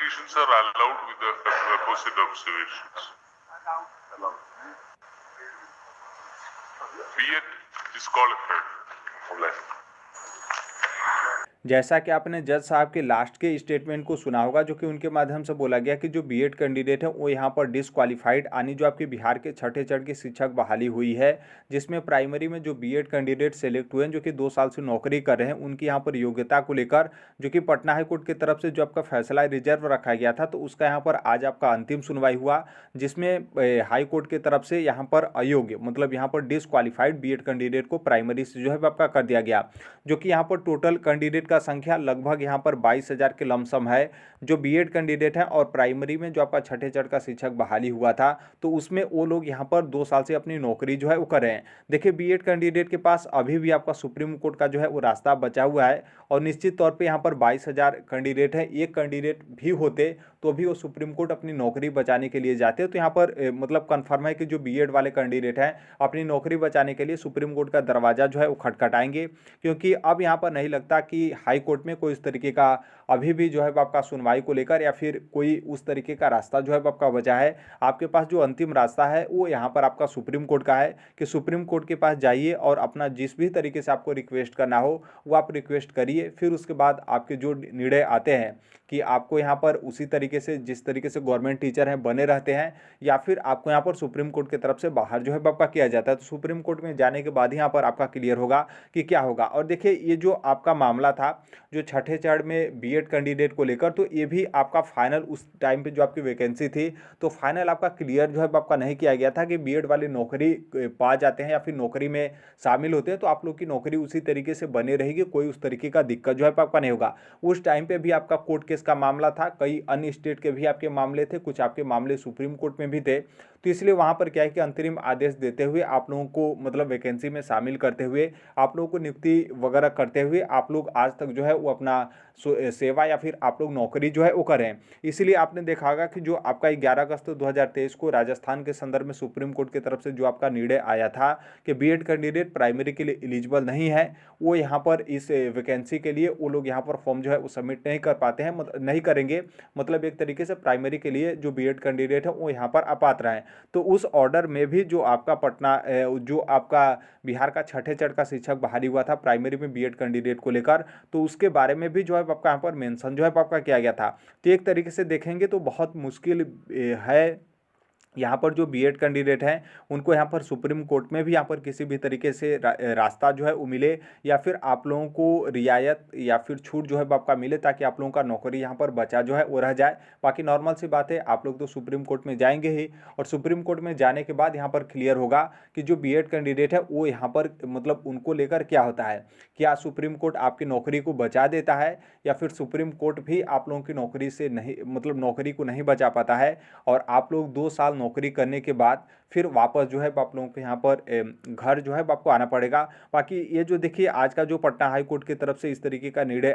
Repetitions are allowed with the requisite observations. Be it disqualified for life. जैसा कि आपने जज साहब के लास्ट के स्टेटमेंट को सुना होगा, जो कि उनके माध्यम से बोला गया कि जो बीएड कैंडिडेट है वो यहाँ पर डिसक्वालीफाइड, यानी जो आपके बिहार के छठे चरण की शिक्षक बहाली हुई है, जिसमें प्राइमरी में जो बीएड कैंडिडेट सेलेक्ट हुए हैं, जो कि 2 साल से नौकरी कर रहे हैं, उनकी यहाँ पर योग्यता को लेकर जो कि पटना हाईकोर्ट की तरफ से जो आपका फैसला रिजर्व रखा गया था, तो उसका यहाँ पर आज आपका अंतिम सुनवाई हुआ, जिसमें हाईकोर्ट की तरफ से यहाँ पर अयोग्य, मतलब यहाँ पर डिसक्वालीफाइड बीएड कैंडिडेट को प्राइमरी से जो है आपका कर दिया गया, जो कि यहाँ पर टोटल कैंडिडेट का संख्या लगभग यहाँ पर 22,000 के लमसम है जो बीएड कैंडिडेट हैं। और प्राइमरी में जो आपका छठे चरण का शिक्षक बहाली हुआ था, तो उसमें वो लोग यहाँ पर 2 साल से अपनी नौकरी जो है वो कर रहे हैं। देखिए, बीएड कैंडिडेट के पास अभी भी आपका सुप्रीम कोर्ट का जो है वो रास्ता बचा हुआ है, और निश्चित तौर पे यहाँ पर 22,000 कैंडिडेट हैं, एक कैंडिडेट भी होते तो भी वो सुप्रीम कोर्ट अपनी नौकरी बचाने के लिए जाते। तो यहाँ पर मतलब कन्फर्म है कि जो बीएड वाले कैंडिडेट हैं अपनी नौकरी बचाने के लिए सुप्रीम कोर्ट का दरवाज़ा जो है वो खटखटाएंगे, क्योंकि अब यहाँ पर नहीं लगता कि हाई कोर्ट में कोई इस तरीके का अभी भी जो है आपका सुनवाई को लेकर या फिर कोई उस तरीके का रास्ता जो है आपका बचा है। आपके पास जो अंतिम रास्ता है वो यहाँ पर आपका सुप्रीम कोर्ट का है कि सुप्रीम कोर्ट के पास जाइए और अपना जिस भी तरीके से आपको रिक्वेस्ट करना हो वो आप रिक्वेस्ट करिए। फिर उसके बाद आपके जो निर्णय आते हैं कि आपको यहाँ पर उसी तरीके से जिस तरीके से गवर्नमेंट टीचर हैं बने रहते हैं, या फिर आपको यहाँ पर सुप्रीम कोर्ट की तरफ से बाहर जो है आपका किया जाता है, तो सुप्रीम कोर्ट में जाने के बाद ही यहाँ पर आपका क्लियर होगा कि क्या होगा। और देखिए, ये जो आपका मामला था जो छठे चरण में बीएड कैंडिडेट को लेकर, तो ये भी आपका फाइनल उस टाइम पे जो आपकी वैकेंसी थी तो फाइनल आपका क्लियर जो है आपका नहीं किया गया था कि बीएड वाले नौकरी पा जाते हैं या फिर नौकरी में शामिल होते हैं तो आप लोग की नौकरी उसी तरीके से बनी रहेगी, कोई उस तरीके का दिक्कत जो है आपका नहीं होगा। उस टाइम पे भी आपका कोर्ट केस का मामला था, कई अन्य स्टेट के भी आपके मामले थे, कुछ आपके मामले सुप्रीम कोर्ट में भी थे, तो इसलिए वहाँ पर क्या है कि अंतरिम आदेश देते हुए आप लोगों को मतलब वैकेंसी में शामिल करते हुए आप लोगों को नियुक्ति वगैरह करते हुए आप लोग आज तक जो है वो अपना सेवा या फिर आप लोग नौकरी जो है वो करें। इसलिए आपने देखा होगा कि जो आपका 11 अगस्त 2023 को राजस्थान के संदर्भ में सुप्रीम कोर्ट की तरफ से जो आपका निर्णय आया था कि बीएड कैंडिडेट प्राइमरी के लिए एलिजिबल नहीं है, वो यहाँ पर इस वैकेंसी के लिए वो लोग यहाँ पर फॉर्म जो है वो सबमिट नहीं कर पाते हैं, नहीं करेंगे, मतलब एक तरीके से प्राइमरी के लिए जो बीएड कैंडिडेट है वो यहाँ पर अपात्र हैं। तो उस ऑर्डर में भी जो आपका पटना जो आपका बिहार का छठे चरण का शिक्षक बहाली हुआ था प्राइमरी में बीएड कैंडिडेट को लेकर, तो उसके बारे में भी जो है आपका यहाँ पर मेंशन जो है आपका किया गया था। तो एक तरीके से देखेंगे तो बहुत मुश्किल है यहाँ पर जो बीएड कैंडिडेट हैं उनको यहाँ पर सुप्रीम कोर्ट में भी यहाँ पर किसी भी तरीके से रास्ता जो है वो मिले, या फिर आप लोगों को रियायत या फिर छूट जो है आपका मिले, ताकि आप लोगों का नौकरी यहाँ पर बचा जो है वो रह जाए। बाकी नॉर्मल सी बात है, आप लोग तो सुप्रीम कोर्ट में जाएंगे ही, और सुप्रीम कोर्ट में जाने के बाद यहाँ पर क्लियर होगा कि जो बीएड कैंडिडेट है वो यहाँ पर मतलब उनको लेकर क्या होता है, क्या सुप्रीम कोर्ट आपकी नौकरी को बचा देता है या फिर सुप्रीम कोर्ट भी आप लोगों की नौकरी से नहीं मतलब नौकरी को नहीं बचा पाता है, और आप लोग 2 साल नौकरी करने के बाद फिर वापस जो है आप लोगों को यहाँ पर घर जो है आपको आना पड़ेगा। बाकी ये जो देखिए आज का जो पटना हाई कोर्ट की तरफ से इस तरीके का निर्णय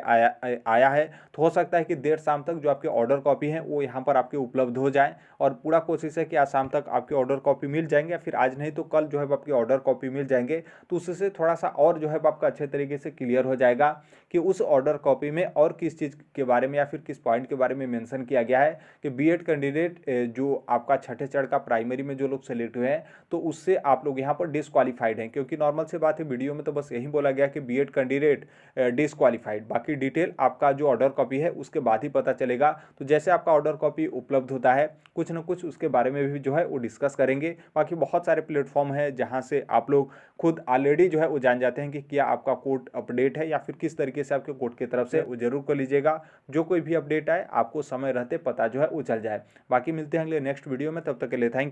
आया है, तो हो सकता है कि देर शाम तक जो आपके ऑर्डर कॉपी हैं वो यहाँ पर आपके उपलब्ध हो जाए, और पूरा कोशिश है कि आज शाम तक आपके ऑर्डर कॉपी मिल जाएंगे, या फिर आज नहीं तो कल जो है आपके ऑर्डर कॉपी मिल जाएंगे। तो उससे थोड़ा सा और जो है आपका अच्छे तरीके से क्लियर हो जाएगा कि उस ऑर्डर कॉपी में और किस चीज़ के बारे में या फिर किस पॉइंट के बारे में मेंशन किया गया है कि बीएड कैंडिडेट जो आपका छठे चरण का प्राइमरी में जो लोग सेलेक्ट हुए हैं तो उससे आप लोग यहाँ पर डिसक्वालीफाइड हैं, क्योंकि नॉर्मल से बात है वीडियो में तो बस यही बोला गया कि बीएड कैंडिडेट डिसक्वालीफाइड। बाकी डिटेल आपका जो ऑर्डर कॉपी है उसके बाद ही पता चलेगा। तो जैसे आपका ऑर्डर कॉपी उपलब्ध होता है कुछ ना कुछ उसके बारे में भी जो है वो डिस्कस करेंगे। बाकी बहुत सारे प्लेटफॉर्म है जहाँ से आप लोग खुद ऑलरेडी जो है वो जान जाते हैं कि क्या आपका कोर्ट अपडेट है या फिर किस तरीके से आपके कोर्ट की तरफ से, वो जरूर कर लीजिएगा। जो कोई भी अपडेट आए आपको समय रहते पता जो है वो चल जाए। बाकी मिलते हैं अगले नेक्स्ट वीडियो में, तब तक के लिए थैंक यू।